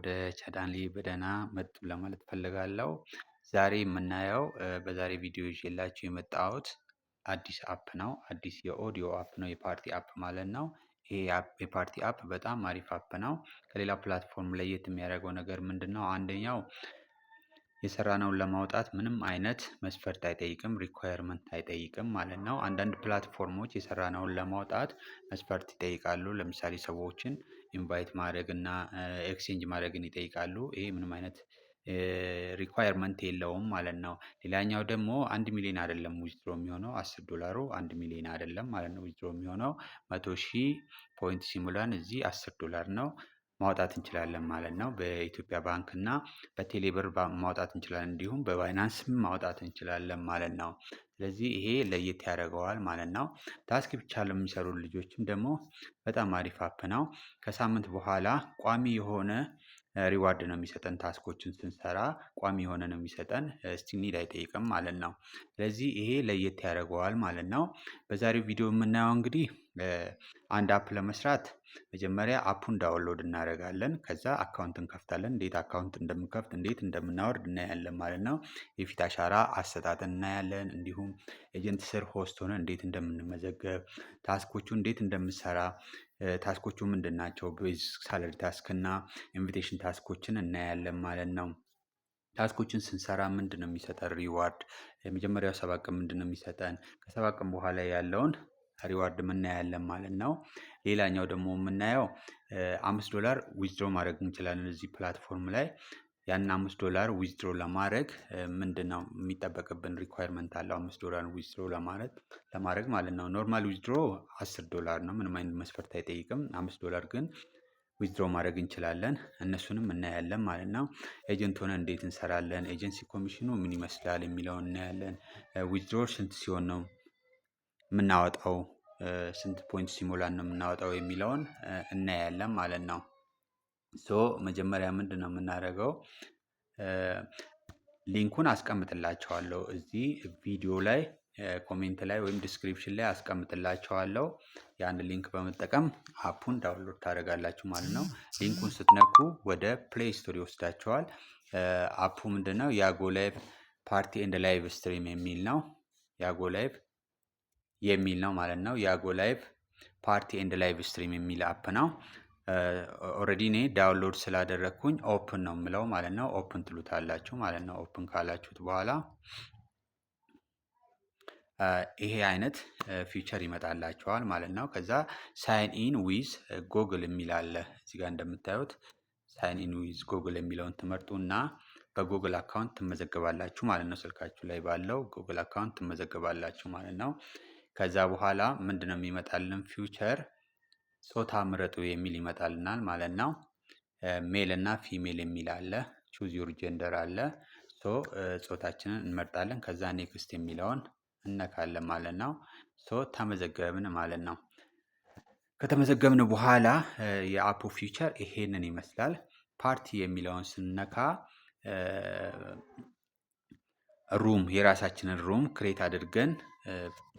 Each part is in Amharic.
ወደ ቻናሌ በደህና መጡ ለማለት እፈልጋለሁ። ዛሬ የምናየው በዛሬ ቪዲዮ ይዤላችሁ የመጣሁት አዲስ አፕ ነው። አዲስ የኦዲዮ አፕ ነው፣ የፓርቲ አፕ ማለት ነው። ይሄ የፓርቲ አፕ በጣም አሪፍ አፕ ነው። ከሌላ ፕላትፎርም ለየት የሚያደርገው ነገር ምንድነው? አንደኛው የሰራነውን ለማውጣት ምንም አይነት መስፈርት አይጠይቅም፣ ሪኳየርመንት አይጠይቅም ማለት ነው። አንዳንድ ፕላትፎርሞች የሰራነውን ለማውጣት መስፈርት ይጠይቃሉ። ለምሳሌ ሰዎችን ኢንቫይት ማድረግ እና ኤክስቼንጅ ማድረግን ይጠይቃሉ። ይሄ ምንም አይነት ሪኳየርመንት የለውም ማለት ነው። ሌላኛው ደግሞ 1 ሚሊዮን አይደለም ዊዝድሮ የሚሆነው $10 1 ሚሊዮን አይደለም ማለት ነው። ዊዝድሮ የሚሆነው 100,000 ፖይንት ሲሙላን እዚህ $10 ነው ማውጣት እንችላለን ማለት ነው። በኢትዮጵያ ባንክ እና በቴሌብር ማውጣት እንችላለን፣ እንዲሁም በባይናንስም ማውጣት እንችላለን ማለት ነው። ስለዚህ ይሄ ለየት ያደርገዋል ማለት ነው። ታስክ ብቻ ለሚሰሩ ልጆችም ደግሞ በጣም አሪፍ አፕ ነው። ከሳምንት በኋላ ቋሚ የሆነ ሪዋርድ ነው የሚሰጠን። ታስኮችን ስንሰራ ቋሚ የሆነ ነው የሚሰጠን፣ ስቲል ኒድ አይጠይቅም ማለት ነው። ስለዚህ ይሄ ለየት ያደርገዋል ማለት ነው። በዛሬው ቪዲዮ የምናየው እንግዲህ አንድ አፕ ለመስራት መጀመሪያ አፑን ዳውንሎድ እናደርጋለን። ከዛ አካውንት እንከፍታለን። እንዴት አካውንት እንደምንከፍት እንዴት እንደምናወርድ እናያለን ማለት ነው። የፊት አሻራ አሰጣጥን እናያለን። እንዲሁም ኤጀንት ስር ሆስት ሆነን እንዴት እንደምንመዘገብ፣ ታስኮቹ እንዴት እንደምንሰራ፣ ታስኮቹ ምንድን ናቸው፣ ቤዚክ ሳለሪ ታስክ እና ኢንቪቴሽን ታስኮችን እናያለን ማለት ነው። ታስኮችን ስንሰራ ምንድን ነው የሚሰጠን ሪዋርድ፣ የመጀመሪያው 7 ቀን ምንድን ነው የሚሰጠን፣ ከ7 ቀን በኋላ ያለውን ሪዋርድ እናያለን ማለት ነው። ሌላኛው ደግሞ የምናየው $5 ዊዝድሮ ማድረግ እንችላለን እዚህ ፕላትፎርም ላይ። ያን $5 ዊዝድሮ ለማድረግ ምንድነው የሚጠበቅብን? ሪኳየርመንት አለው $5 ዊዝድሮ ለማድረግ ማለት ነው። ኖርማል ዊዝድሮ $10 ነው፣ ምንም አይነት መስፈርት አይጠይቅም። $5 ግን ዊዝድሮ ማድረግ እንችላለን። እነሱንም እናያለን ማለት ነው። ኤጀንት ሆነን እንዴት እንሰራለን፣ ኤጀንሲ ኮሚሽኑ ምን ይመስላል የሚለውን እናያለን። ዊዝድሮ ስንት ሲሆን ነው የምናወጣው፣ ስንት ፖይንት ሲሞላን ነው የምናወጣው የሚለውን እናያለን ማለት ነው። መጀመሪያ ምንድን ነው የምናደርገው? ሊንኩን አስቀምጥላችኋለሁ እዚህ ቪዲዮ ላይ ኮሜንት ላይ ወይም ዲስክሪፕሽን ላይ አስቀምጥላችኋለሁ። ያን ሊንክ በመጠቀም አፑን ዳውንሎድ ታደርጋላችሁ ማለት ነው። ሊንኩን ስትነኩ ወደ ፕሌይ ስቶር ይወስዳችኋል። አፑ ምንድነው? ያጎ ላይቭ ፓርቲ ኤንድ ላይቭ ስትሪም የሚል ነው። ያጎ ላይቭ የሚል ነው ማለት ነው። ያጎ ላይቭ ፓርቲ ኤንድ ላይቭ ስትሪም የሚል አፕ ነው። ኦልሬዲ እኔ ዳውንሎድ ስላደረግኩኝ ኦፕን ነው የምለው ማለት ነው። ኦፕን ትሉታላችሁ ማለት ነው። ኦፕን ካላችሁት በኋላ ይሄ አይነት ፊቸር ይመጣላችኋል ማለት ነው። ከዛ ሳይን ኢን ዊዝ ጎግል የሚል አለ እዚህ ጋር እንደምታዩት። ሳይን ኢን ዊዝ ጎግል የሚለውን ትመርጡና በጉግል አካውንት ትመዘገባላችሁ ማለት ነው። ስልካችሁ ላይ ባለው ጉግል አካውንት ትመዘገባላችሁ ማለት ነው። ከዛ በኋላ ምንድነው የሚመጣልን ፊውቸር? ጾታ ምረጡ የሚል ይመጣልናል ማለት ነው። ሜል እና ፊሜል የሚል አለ። ቹዝ ዩር ጀንደር አለ። ጾታችንን እንመርጣለን። ከዛ ኔክስት የሚለውን እነካለን ማለት ነው። ተመዘገብን ማለት ነው። ከተመዘገብን በኋላ የአፑ ፊቸር ይሄንን ይመስላል። ፓርቲ የሚለውን ስንነካ ሩም፣ የራሳችንን ሩም ክሬት አድርገን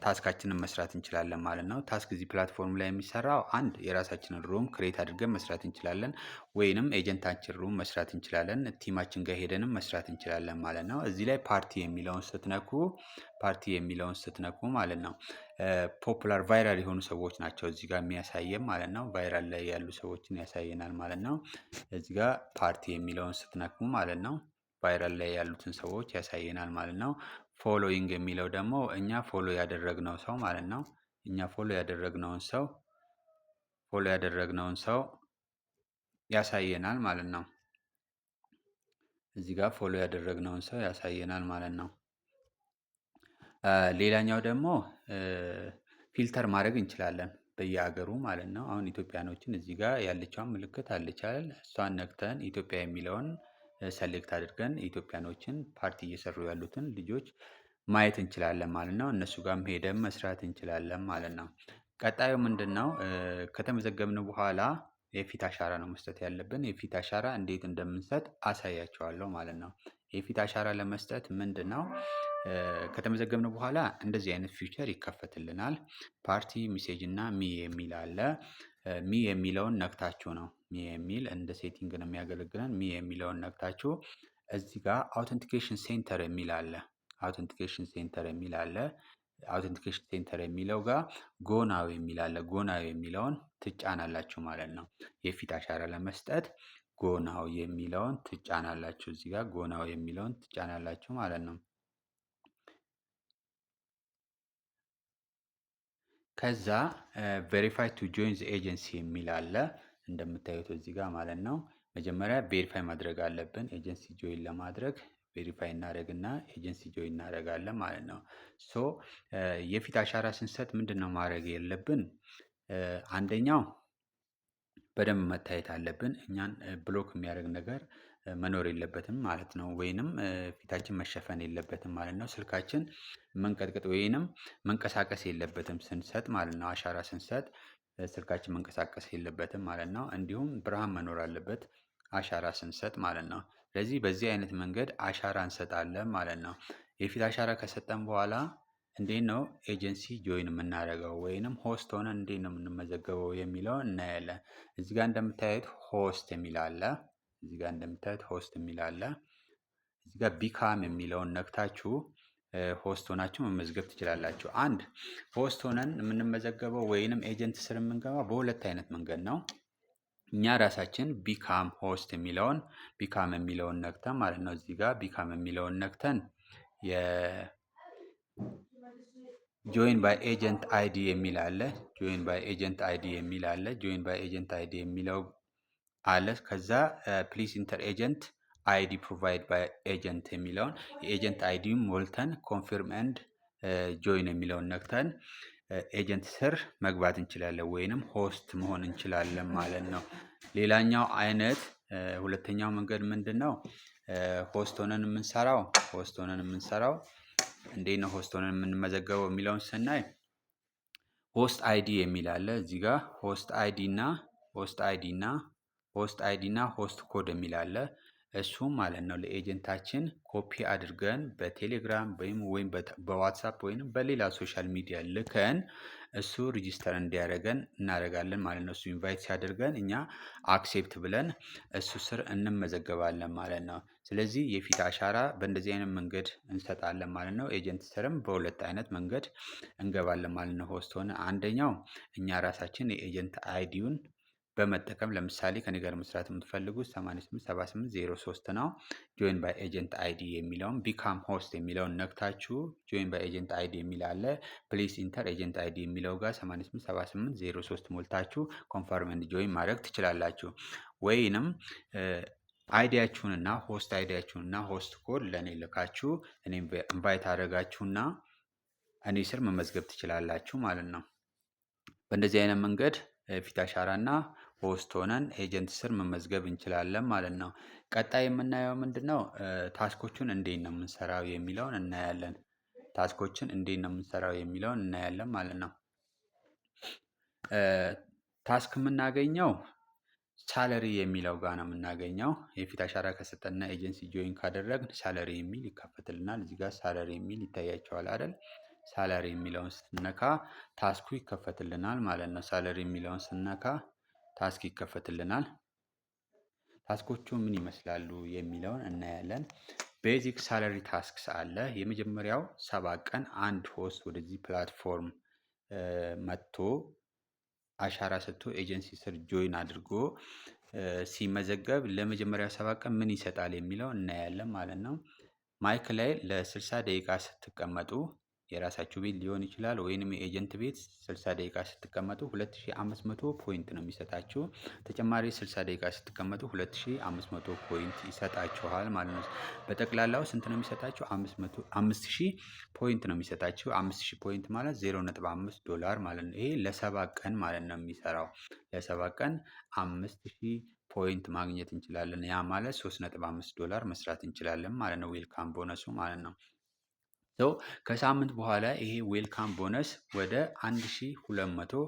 ታስካችንን መስራት እንችላለን ማለት ነው። ታስክ እዚህ ፕላትፎርም ላይ የሚሰራው አንድ የራሳችንን ሩም ክሬት አድርገን መስራት እንችላለን፣ ወይንም ኤጀንታችን ሩም መስራት እንችላለን፣ ቲማችን ጋር ሄደንም መስራት እንችላለን ማለት ነው። እዚህ ላይ ፓርቲ የሚለውን ስትነኩ ማለት ነው ፖፑላር ቫይራል የሆኑ ሰዎች ናቸው እዚህ ጋር የሚያሳየን ማለት ነው። ቫይራል ላይ ያሉ ሰዎችን ያሳየናል ማለት ነው። እዚህ ጋር ፓርቲ የሚለውን ስትነኩ ማለት ነው ቫይራል ላይ ያሉትን ሰዎች ያሳየናል ማለት ነው። ፎሎዊንግ የሚለው ደግሞ እኛ ፎሎ ያደረግነው ሰው ማለት ነው። እኛ ፎሎ ያደረግነውን ሰው ያሳየናል ማለት ነው። እዚህ ጋር ፎሎ ያደረግነውን ሰው ያሳየናል ማለት ነው። ሌላኛው ደግሞ ፊልተር ማድረግ እንችላለን በየሀገሩ ማለት ነው። አሁን ኢትዮጵያኖችን እዚህ ጋር ያለችውን ምልክት አለች አይደል? እሷን ነክተን ኢትዮጵያ የሚለውን ሰሌክት አድርገን ኢትዮጵያኖችን ፓርቲ እየሰሩ ያሉትን ልጆች ማየት እንችላለን ማለት ነው። እነሱ ጋርም ሄደን መስራት እንችላለን ማለት ነው። ቀጣዩ ምንድነው? ከተመዘገብን በኋላ የፊት አሻራ ነው መስጠት ያለብን። የፊት አሻራ እንዴት እንደምንሰጥ አሳያቸዋለሁ ማለት ነው። የፊት አሻራ ለመስጠት ምንድነው? ከተመዘገብን በኋላ እንደዚህ አይነት ፊቸር ይከፈትልናል። ፓርቲ ሚሴጅ እና ሚ የሚል አለ። ሚ የሚለውን ነክታችሁ ነው። ሚ የሚል እንደ ሴቲንግ ነው የሚያገለግለን። ሚ የሚለውን ነክታችሁ እዚህ ጋር አውተንቲኬሽን ሴንተር የሚል አለ። አውተንቲኬሽን ሴንተር የሚል አለ። አውተንቲኬሽን ሴንተር የሚለው ጋር ጎናዊ የሚል አለ። ጎናዊ የሚለውን ትጫናላችሁ ማለት ነው። የፊት አሻራ ለመስጠት ጎናዊ የሚለውን ትጫናላችሁ። እዚህ ጋር ጎናዊ የሚለውን ትጫናላችሁ ማለት ነው። ከዛ ቬሪፋይ ቱ ጆይን ዘ ኤጀንሲ የሚል አለ እንደምታዩት እዚህ ጋር ማለት ነው። መጀመሪያ ቬሪፋይ ማድረግ አለብን። ኤጀንሲ ጆይን ለማድረግ ቬሪፋይ እናደርግና ኤጀንሲ ጆይን እናደርጋለን ማለት ነው። ሶ የፊት አሻራ ስንሰጥ ምንድን ነው ማድረግ የለብን? አንደኛው በደንብ መታየት አለብን። እኛን ብሎክ የሚያደርግ ነገር መኖር የለበትም ማለት ነው። ወይንም ፊታችን መሸፈን የለበትም ማለት ነው። ስልካችን መንቀጥቀጥ ወይንም መንቀሳቀስ የለበትም ስንሰጥ ማለት ነው። አሻራ ስንሰጥ ስልካችን መንቀሳቀስ የለበትም ማለት ነው። እንዲሁም ብርሃን መኖር አለበት አሻራ ስንሰጥ ማለት ነው። ስለዚህ በዚህ አይነት መንገድ አሻራ እንሰጣለን ማለት ነው። የፊት አሻራ ከሰጠን በኋላ እንዴት ነው ኤጀንሲ ጆይን የምናደርገው ወይንም ሆስት ሆነን እንዴት ነው የምንመዘገበው የሚለውን እናያለን። እዚህ ጋር እንደምታዩት ሆስት የሚል አለ። እዚህ ጋር እንደምታዩት ሆስት የሚል አለ። እዚህ ጋር ቢካም የሚለውን ነክታችሁ ሆስት ሆናችሁ መመዝገብ ትችላላችሁ። አንድ ሆስት ሆነን የምንመዘገበው ወይንም ኤጀንት ስር የምንገባው በሁለት አይነት መንገድ ነው። እኛ ራሳችን ቢካም ሆስት የሚለውን ነክተን ማለት ነው። እዚህ ጋር ቢካም የሚለውን ነክተን ጆይን ባይ ኤጀንት አይዲ የሚል አለ። ጆይን ባይ ኤጀንት አይዲ የሚል አለ። ጆይን ባይ ኤጀንት አይዲ የሚለው አለ። ከዛ ፕሊስ ኢንተር ኤጀንት አይዲ ፕሮቫይድ ባይ ኤጀንት የሚለውን የኤጀንት አይዲውን ሞልተን ኮንፊርም ኤንድ ጆይን የሚለውን ነክተን ኤጀንት ስር መግባት እንችላለን ወይንም ሆስት መሆን እንችላለን ማለት ነው። ሌላኛው አይነት ሁለተኛው መንገድ ምንድን ነው? ሆስት ሆነን የምንሰራው እንዴት ነው? ሆስት ሆነን የምንመዘገበው የሚለውን ስናይ ሆስት አይዲ የሚል አለ። እዚህ ጋር ሆስት አይዲ እና ሆስት ኮድ የሚል አለ። እሱም ማለት ነው ለኤጀንታችን ኮፒ አድርገን በቴሌግራም ወይም በዋትሳፕ ወይም በሌላ ሶሻል ሚዲያ ልከን እሱ ሪጂስተር እንዲያደርገን እናደርጋለን ማለት ነው። እሱ ኢንቫይት ሲያደርገን እኛ አክሴፕት ብለን እሱ ስር እንመዘገባለን ማለት ነው። ስለዚህ የፊት አሻራ በእንደዚህ አይነት መንገድ እንሰጣለን ማለት ነው። ኤጀንት ስርም በሁለት አይነት መንገድ እንገባለን ማለት ነው። ሆስት ሆነ አንደኛው እኛ ራሳችን የኤጀንት አይዲውን በመጠቀም ለምሳሌ ከኔ ጋር መስራት የምትፈልጉት 887803 ነው። ጆይን ባይ ኤጀንት አይዲ የሚለውን ቢካም ሆስት የሚለውን ነክታችሁ ጆይን ባይ ኤጀንት አይዲ የሚል አለ። ፕሊስ ኢንተር ኤጀንት አይዲ የሚለው ጋር 887803 ሞልታችሁ ኮንፈርም ኤንድ ጆይን ማድረግ ትችላላችሁ። ወይንም አይዲያችሁንና ሆስት ኮድ ለእኔ ልካችሁ እኔ ኢንቫይት አደረጋችሁና እኔ ስር መመዝገብ ትችላላችሁ ማለት ነው። በእንደዚህ አይነት መንገድ ፊት አሻራና ሆስት ሆነን ኤጀንት ስር መመዝገብ እንችላለን ማለት ነው። ቀጣይ የምናየው ምንድነው? ታስኮቹን እንዴት ነው የምንሰራው የሚለውን እናያለን። ማለት ነው። ታስክ የምናገኘው ሳለሪ የሚለው ጋር ነው የምናገኘው። የፊት አሻራ ከሰጠና ኤጀንሲ ጆይን ካደረግን ሳለሪ የሚል ይከፈትልናል። እዚህ ጋር ሳለሪ የሚል ይታያቸዋል አይደል? ሳለሪ የሚለውን ስንነካ ታስኩ ይከፈትልናል ማለት ነው። ሳለሪ የሚለውን ስንነካ ታስክ ይከፈትልናል። ታስኮቹ ምን ይመስላሉ የሚለውን እናያለን። ቤዚክ ሳለሪ ታስክስ አለ። የመጀመሪያው 7 ቀን አንድ ሆስት ወደዚህ ፕላትፎርም መጥቶ አሻራ ሰጥቶ ኤጀንሲ ስር ጆይን አድርጎ ሲመዘገብ ለመጀመሪያ 7 ቀን ምን ይሰጣል የሚለው እናያለን ማለት ነው። ማይክ ላይ ለ60 ደቂቃ ስትቀመጡ የራሳችሁ ቤት ሊሆን ይችላል ወይንም የኤጀንት ቤት 60 ደቂቃ ስትቀመጡ 2500 ፖይንት ነው የሚሰጣችሁ። ተጨማሪ 60 ደቂቃ ስትቀመጡ 2500 ፖይንት ይሰጣችኋል ማለት ነው። በጠቅላላው ስንት ነው የሚሰጣችሁ? 5000 ፖይንት ነው የሚሰጣችሁ። 5000 ፖይንት ማለት $0.5 ማለት ነው። ይሄ ለ7 ቀን ማለት ነው የሚሰራው። ለ7 ቀን 5000 ፖይንት ማግኘት እንችላለን። ያ ማለት $3.5 መስራት እንችላለን ማለት ነው። ዌልካም ቦነሱ ማለት ነው። ከሳምንት በኋላ ይሄ ዌልካም ቦነስ ወደ 1200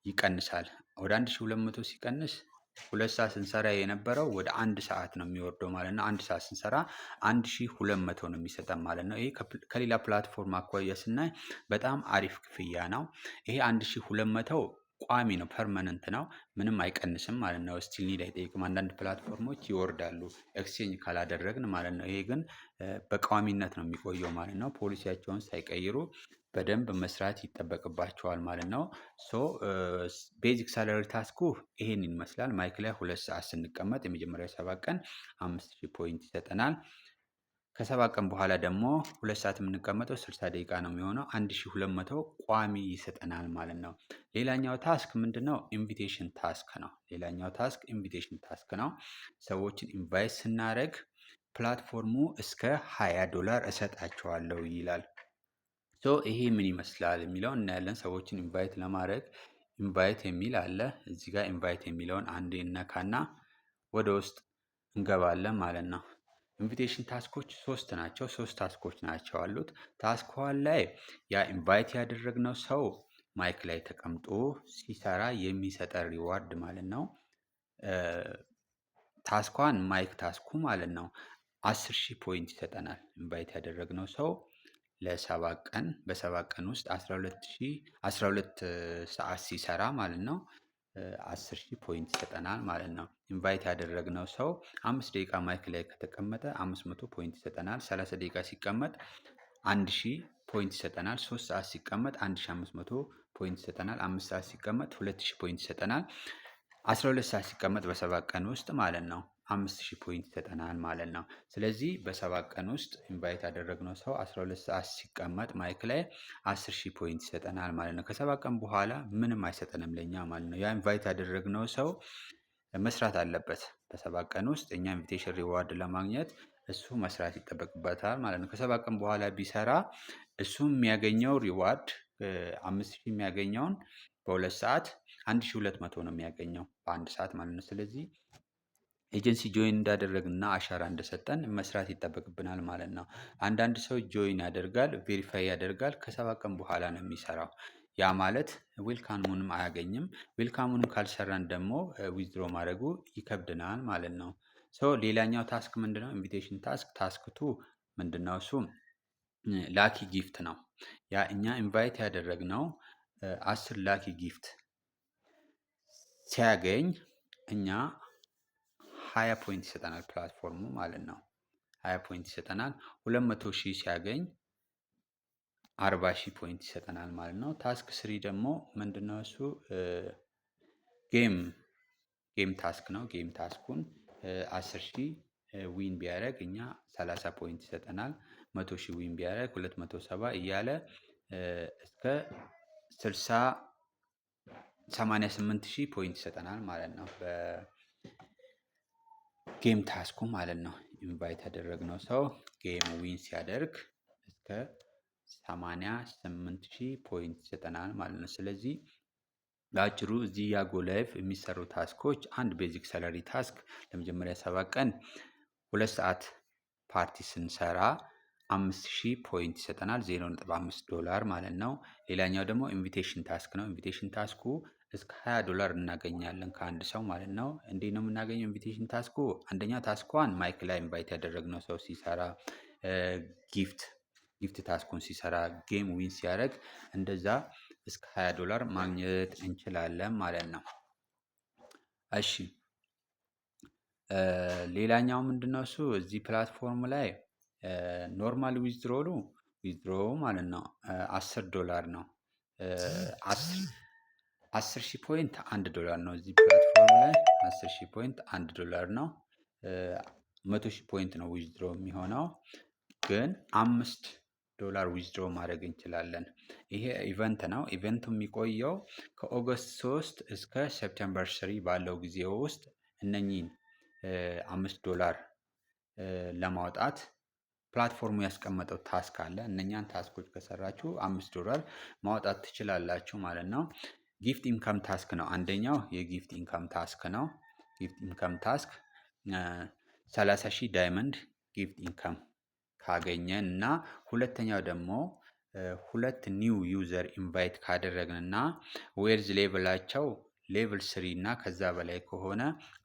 ይቀንሳል። ወደ 1200 ሲቀንስ 2 ሰዓት ስንሰራ የነበረው ወደ 1 ሰዓት ነው የሚወርደው ማለት ነው። 1 ሰዓት ስንሰራ 1200 ነው የሚሰጠን ማለት ነው። ይሄ ከሌላ ፕላትፎርም አኳያ ስናይ በጣም አሪፍ ክፍያ ነው። ይሄ 1200 ቋሚ ነው፣ ፐርማነንት ነው፣ ምንም አይቀንስም ማለት ነው። ስቲል ኒድ አይጠይቅም። አንዳንድ ፕላትፎርሞች ይወርዳሉ ኤክስቼንጅ ካላደረግን ማለት ነው። ይሄ ግን በቋሚነት ነው የሚቆየው ማለት ነው። ፖሊሲያቸውን ሳይቀይሩ በደንብ መስራት ይጠበቅባቸዋል ማለት ነው። ሶ ቤዚክ ሳላሪ ታስኩ ይሄን ይመስላል። ማይክ ላይ 2 ሰዓት ስንቀመጥ የመጀመሪያው 7 ቀን 5000 ፖይንት ይሰጠናል። ከ7 ቀን በኋላ ደግሞ 2 ሰዓት የምንቀመጠው 60 ደቂቃ ነው የሚሆነው 1200 ቋሚ ይሰጠናል ማለት ነው። ሌላኛው ታስክ ምንድነው? ኢንቪቴሽን ታስክ ነው። ሌላኛው ታስክ ኢንቪቴሽን ታስክ ነው። ሰዎችን ኢንቫይት ስናደርግ ፕላትፎርሙ እስከ $20 እሰጣቸዋለሁ ይላል። ሶ ይሄ ምን ይመስላል የሚለው እናያለን። ሰዎችን ኢንቫይት ለማድረግ ኢንቫይት የሚል አለ። እዚህ ጋር ኢንቫይት የሚለውን አንዴ እነካና ወደ ውስጥ እንገባለን ማለት ነው። ኢንቪቴሽን ታስኮች 3 ናቸው። 3 ታስኮች ናቸው አሉት። ታስክ 1 ላይ ያ ኢንቫይት ያደረግነው ሰው ማይክ ላይ ተቀምጦ ሲሰራ የሚሰጠን ሪዋርድ ማለት ነው። ታስክ 1 ማይክ ታስኩ ማለት ነው 10,000 ፖይንት ይሰጠናል። ኢንቫይት ያደረግነው ሰው ለ7 ቀን በ7 ቀን ውስጥ 12 ሰዓት ሲሰራ ማለት ነው 10,000 ፖይንት ይሰጠናል ማለት ነው። ኢንቫይት ያደረግነው ሰው 5 ደቂቃ ማይክ ላይ ከተቀመጠ 500 ፖይንት ይሰጠናል። 30 ደቂቃ ሲቀመጥ 1000 ፖይንት ይሰጠናል። 3 ሰዓት ሲቀመጥ 1500 ፖይንት ይሰጠናል። 5 ሰዓት ሲቀመጥ 2000 ፖይንት ይሰጠናል። 12 ሰዓት ሲቀመጥ በ7 ቀን ውስጥ ማለት ነው 5000 ፖይንት ይሰጠናል ማለት ነው። ስለዚህ በ7 ቀን ውስጥ ኢንቫይት ያደረግነው ሰው 12 ሰዓት ሲቀመጥ ማይክ ላይ 10,000 ፖይንት ይሰጠናል ማለት ነው። ከ7 ቀን በኋላ ምንም አይሰጠንም ለኛ ማለት ነው። ያ ኢንቫይት ያደረግነው ሰው መስራት አለበት። በ7 ቀን ውስጥ እኛ ኢንቪቴሽን ሪዋርድ ለማግኘት እሱ መስራት ይጠበቅበታል ማለት ነው። ከ7 ቀን በኋላ ቢሰራ እሱ የሚያገኘው ሪዋርድ 5,000 የሚያገኘውን በ2 ሰዓት 1,200 ነው የሚያገኘው በአንድ ሰዓት ማለት ነው። ስለዚህ ኤጀንሲ ጆይን እንዳደረግና አሻራ እንደሰጠን መስራት ይጠበቅብናል ማለት ነው። አንዳንድ ሰው ጆይን ያደርጋል፣ ቬሪፋይ ያደርጋል፣ ከ7 ቀን በኋላ ነው የሚሰራው። ያ ማለት ዌልካሙንም አያገኝም። ዌልካሙንም ካልሰራን ደግሞ ዊዝድሮ ማድረጉ ይከብድናል ማለት ነው። ሶ ሌላኛው ታስክ ምንድነው? ኢንቪቴሽን ታስክ ታስክ 2 ምንድነው? እሱ ላኪ ጊፍት ነው። ያ እኛ ኢንቫይት ያደረግነው 10 ላኪ ጊፍት ሲያገኝ እኛ 20 ፖይንት ይሰጠናል ፕላትፎርሙ ማለት ነው። 20 ፖይንት ይሰጠናል። 200,000 ሲያገኝ 40,000 ፖይንት ይሰጠናል ማለት ነው። ታስክ 3 ደግሞ ምንድነው? እሱ ጌም ታስክ ነው። ጌም ታስኩን 10,000 ዊን ቢያደርግ እኛ 30 ፖይንት ይሰጠናል። 100,000 ዊን ቢያደርግ 270 እያለ እስከ 88,000 ፖይንት ይሰጠናል ማለት ነው። በጌም ታስኩ ማለት ነው። ኢንቫይት ያደረግነው ሰው ጌም ዊን ሲያደርግ እስከ 88,000 ፖይንት ይሰጠናል ማለት ነው። ስለዚህ በአጭሩ እዚህ ያጎ ላይፍ የሚሰሩ ታስኮች አንድ ቤዚክ ሳላሪ ታስክ ለመጀመሪያ 7 ቀን 2 ሰዓት ፓርቲ ስንሰራ 5,000 ፖይንት ይሰጠናል። $0.5 ማለት ነው። ሌላኛው ደግሞ ኢንቪቴሽን ታስክ ነው። ኢንቪቴሽን ታስኩ እስከ $20 እናገኛለን ከአንድ ሰው ማለት ነው። እንዴት ነው የምናገኘው? ኢንቪቴሽን ታስኩ አንደኛ ታስኳን ማይክ ላይ ኢንቫይት ያደረግነው ሰው ሲሰራ፣ ጊፍት ታስኩን ሲሰራ፣ ጌም ዊን ሲያደርግ እንደዛ እስከ $20 ማግኘት እንችላለን ማለት ነው። እሺ ሌላኛው ምንድነው? እሱ እዚህ ፕላትፎርም ላይ ኖርማል ዊዝድሮ ማለት ነው $10 ነው። 10,000 ፖይንት $1 ነው። እዚህ ፕላትፎርም ላይ 10,000 ፖይንት $1 ነው። 100,000 ፖይንት ነው ዊዝድሮ የሚሆነው። ግን $5 ዊዝድሮ ማድረግ እንችላለን። ይሄ ኢቨንት ነው። ኢቨንቱ የሚቆየው ከኦገስት 3 እስከ ሴፕቴምበር 3 ባለው ጊዜ ውስጥ እነኚህን $5 ለማውጣት ፕላትፎርሙ ያስቀመጠው ታስክ አለ። እነኛን ታስኮች ከሰራችሁ $5 ማውጣት ትችላላችሁ ማለት ነው። ጊፍት ኢንካም ታስክ ነው። አንደኛው የጊፍት ኢንካም ታስክ ነው። ጊፍት ኢንካም ታስክ 30,000 ዳይመንድ ጊፍት ኢንካም ካገኘን እና ሁለተኛው ደግሞ 2 ኒው ዩዘር ኢንቫይት ካደረግን እና ዌልዝ ሌቭላቸው ሌቭል 3 እና ከዛ በላይ ከሆነ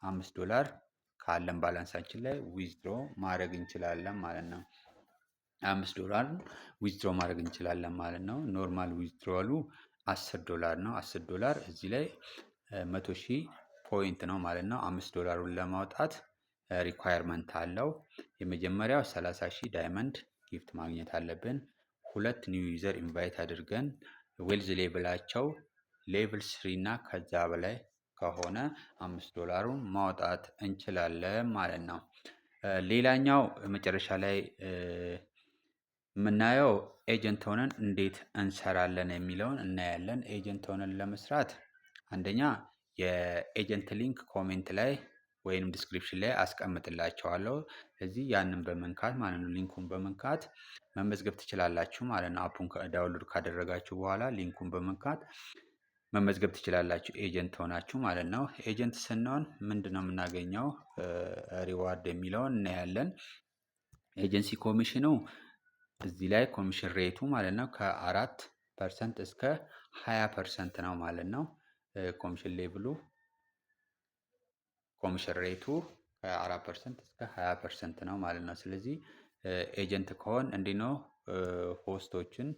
$5 ካለን ባላንሳችን ላይ ዊዝድሮ ማድረግ እንችላለን ማለት ነው። $5 ዊዝድሮ ማድረግ እንችላለን ማለት ነው። ኖርማል ዊዝድሮሉ $10 ነው። $10 እዚህ ላይ 100,000 ፖይንት ነው ማለት ነው። $5ን ለማውጣት ሪኳየርመንት አለው። የመጀመሪያው 30,000 ዳይመንድ ጊፍት ማግኘት አለብን። 2 ኒው ዩዘር ኢንቫይት አድርገን ዌልዝ ሌቭላቸው ሌቭል 3 እና ከዛ በላይ ከሆነ $5ን ማውጣት እንችላለን ማለት ነው። ሌላኛው መጨረሻ ላይ የምናየው ኤጀንት ሆነን እንዴት እንሰራለን የሚለውን እናያለን። ኤጀንት ሆነን ለመስራት አንደኛ የኤጀንት ሊንክ ኮሜንት ላይ ወይንም ዲስክሪፕሽን ላይ አስቀምጥላችኋለሁ። እዚህ ያንን በመንካት ማለት ነው ሊንኩን በመንካት መመዝገብ ትችላላችሁ ማለት ነው። አፑን ዳውንሎድ ካደረጋችሁ በኋላ ሊንኩን በመንካት መመዝገብ ትችላላችሁ ኤጀንት ሆናችሁ ማለት ነው። ኤጀንት ስንሆን ምንድነው የምናገኘው ሪዋርድ የሚለውን እናያለን። ኤጀንሲ ኮሚሽኑ እዚህ ላይ ኮሚሽን ሬቱ ማለት ነው ከ4% እስከ 20% ነው ማለት ነው። ኮሚሽን ሌቭሉ ኮሚሽን ሬቱ ከ4% እስከ 20% ነው ማለት ነው። ስለዚህ ኤጀንት ከሆን እንዲህ ነው ሆስቶችን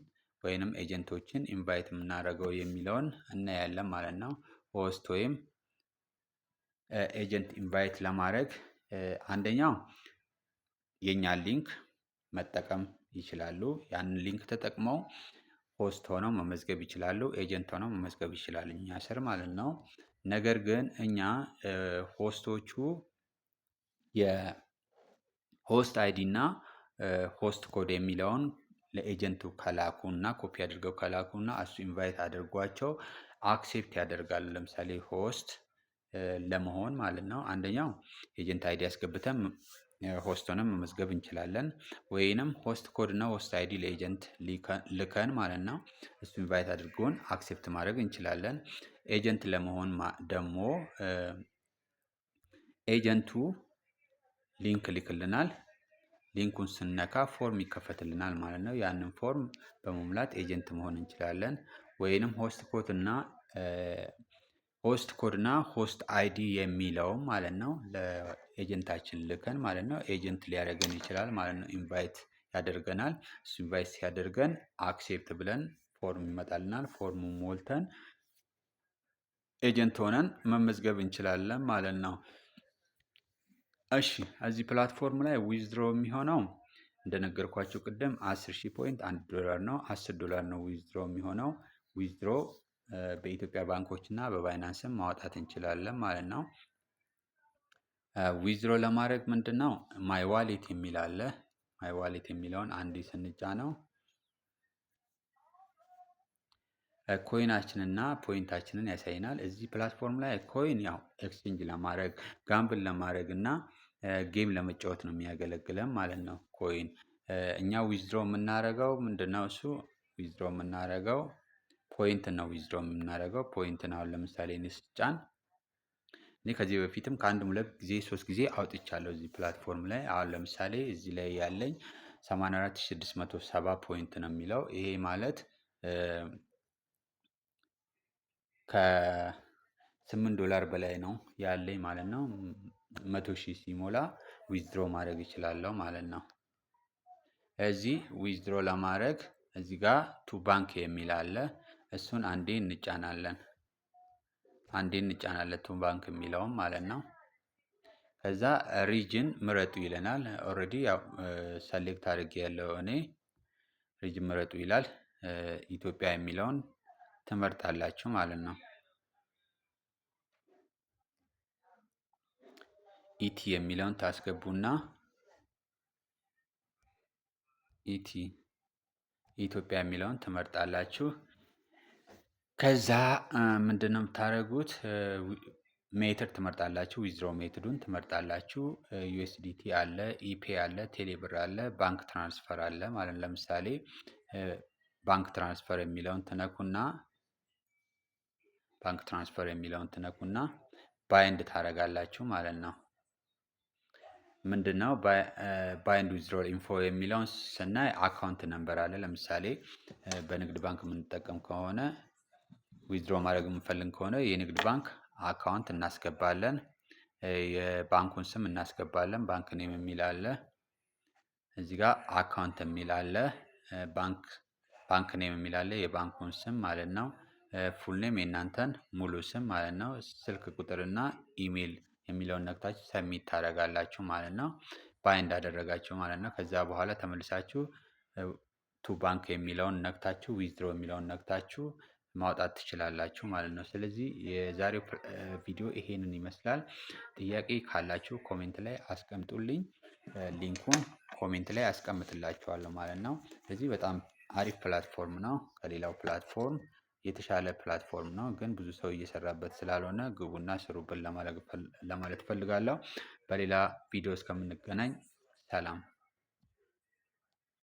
ወይንም ኤጀንቶችን ኢንቫይት የምናደርገው የሚለውን እናያለን ማለት ነው። ሆስት ወይም ኤጀንት ኢንቫይት ለማድረግ አንደኛው የኛን ሊንክ መጠቀም ይችላሉ። ያንን ሊንክ ተጠቅመው ሆስት ሆነው መመዝገብ ይችላሉ፣ ኤጀንት ሆነው መመዝገብ ይችላሉ እኛ ስር ማለት ነው። ነገር ግን እኛ ሆስቶቹ የሆስት አይዲ እና ሆስት ኮድ የሚለውን ለኤጀንቱ ከላኩና ኮፒ አድርገው ከላኩና እሱ ኢንቫይት አድርጓቸው አክሴፕት ያደርጋሉ። ለምሳሌ ሆስት ለመሆን ማለት ነው። አንደኛው ኤጀንት አይዲ ያስገብተን ሆስት ሆነን መመዝገብ እንችላለን። ወይንም ሆስት ኮድ እና ሆስት አይዲ ለኤጀንት ልከን ማለት ነው እሱ ኢንቫይት አድርጎን አክሴፕት ማድረግ እንችላለን። ኤጀንት ለመሆን ደግሞ ኤጀንቱ ሊንክ ልክልናል። ሊንኩን ስነካ ፎርም ይከፈትልናል ማለት ነው። ያንን ፎርም በመሙላት ኤጀንት መሆን እንችላለን። ወይንም ሆስት ኮድ እና ሆስት አይዲ የሚለው ማለት ነው ለኤጀንታችን ልከን ማለት ነው ኤጀንት ሊያደርገን ይችላል ማለት ነው። ኢንቫይት ያደርገናል። እሱ ኢንቫይት ሲያደርገን አክሴፕት ብለን ፎርም ይመጣልናል። ፎርሙ ሞልተን ኤጀንት ሆነን መመዝገብ እንችላለን ማለት ነው። እሺ እዚህ ፕላትፎርም ላይ ዊዝድሮ የሚሆነው እንደነገርኳችሁ ቅድም 10,000 ፖይንት $1 ነው። $10 ነው ዊዝድሮ የሚሆነው። ዊዝድሮ በኢትዮጵያ ባንኮች እና በባይናንስም ማውጣት እንችላለን ማለት ነው። ዊዝድሮ ለማድረግ ምንድነው ማይ ዋሌት የሚል አለ። ማይ ዋሌት የሚለውን አንዴ ስንጫነው ኮይናችንና ፖይንታችንን ያሳይናል። እዚህ ፕላትፎርም ላይ ኮይን ያው ኤክስቼንጅ ለማድረግ ጋምብል ለማድረግ እና ጌም ለመጫወት ነው የሚያገለግለን ማለት ነው። ኮይን እኛ ዊዝድሮ የምናደርገው ምንድነው እሱ ዊዝድሮ የምናደርገው ፖይንት ነው። ዊዝድሮ የምናደርገው ፖይንትን አሁን ለምሳሌ ስጫን እኔ ከዚህ በፊትም ከአንድም 2 ጊዜ 3 ጊዜ አውጥቻለሁ እዚህ ፕላትፎርም ላይ። አሁን ለምሳሌ እዚህ ላይ ያለኝ 84,670 ፖይንት ነው የሚለው። ይሄ ማለት $8 በላይ ነው ያለኝ ማለት ነው። 100,000 ሲሞላ ዊዝድሮ ማድረግ እችላለሁ ማለት ነው። እዚህ ዊዝድሮ ለማድረግ እዚህ ጋር ቱ ባንክ የሚል አለ። እሱን አንዴ እንጫናለን። ቱ ባንክ የሚለውም ማለት ነው። ከዛ ሪጅን ምረጡ ይለናል። ኦልሬዲ ያው ሰሌክት አድርጌ ያለው እኔ ሪጅን ምረጡ ይላል። ኢትዮጵያ የሚለውን ትመርጣላችሁ ማለት ነው። ኢቲ የሚለውን ታስገቡና ኢትዮጵያ የሚለውን ትመርጣላችሁ። ከዛ ምንድነው የምታደርጉት ሜትድ ትመርጣላችሁ። ዊዝድሮ ሜትዱን ትመርጣላችሁ። ዩኤስዲቲ አለ፣ ኢፔ አለ፣ ቴሌብር አለ፣ ባንክ ትራንስፈር አለ ማለት ለምሳሌ ባንክ ትራንስፈር የሚለውን ትነኩና ባይንድ ታደርጋላችሁ ማለት ነው። ምንድነው ባይንድ ዊዝድሮ ኢንፎ የሚለውን ስናይ አካውንት ነምበር አለ። ለምሳሌ በንግድ ባንክ የምንጠቀም ከሆነ ዊዝድሮ ማድረግ የምንፈልግ ከሆነ የንግድ ባንክ አካውንት እናስገባለን። የባንኩን ስም እናስገባለን። ባንክ ኔም የሚል አለ። እዚህ ጋር አካውንት የሚል አለ። ባንክ ኔም የሚል አለ። የባንኩን ስም ማለት ነው። ፉል ኔም የእናንተን ሙሉ ስም ማለት ነው፣ ስልክ ቁጥርና ኢሜል የሚለውን ነክታችሁ ሰሚት ታደርጋላችሁ ማለት ነው። ባይንድ አደረጋችሁ ማለት ነው። ከዛ በኋላ ተመልሳችሁ ቱ ባንክ የሚለውን ነክታችሁ ዊዝድሮ የሚለውን ነክታችሁ ማውጣት ትችላላችሁ ማለት ነው። ስለዚህ የዛሬው ቪዲዮ ይሄንን ይመስላል። ጥያቄ ካላችሁ ኮሜንት ላይ አስቀምጡልኝ። ሊንኩን ኮሜንት ላይ አስቀምጥላችኋለሁ ማለት ነው። ስለዚህ በጣም አሪፍ ፕላትፎርም ነው። ከሌላው ፕላትፎርም የተሻለ ፕላትፎርም ነው። ግን ብዙ ሰው እየሰራበት ስላልሆነ ግቡና ስሩበት ለማለት ፈልጋለሁ። በሌላ ቪዲዮ እስከምንገናኝ ሰላም።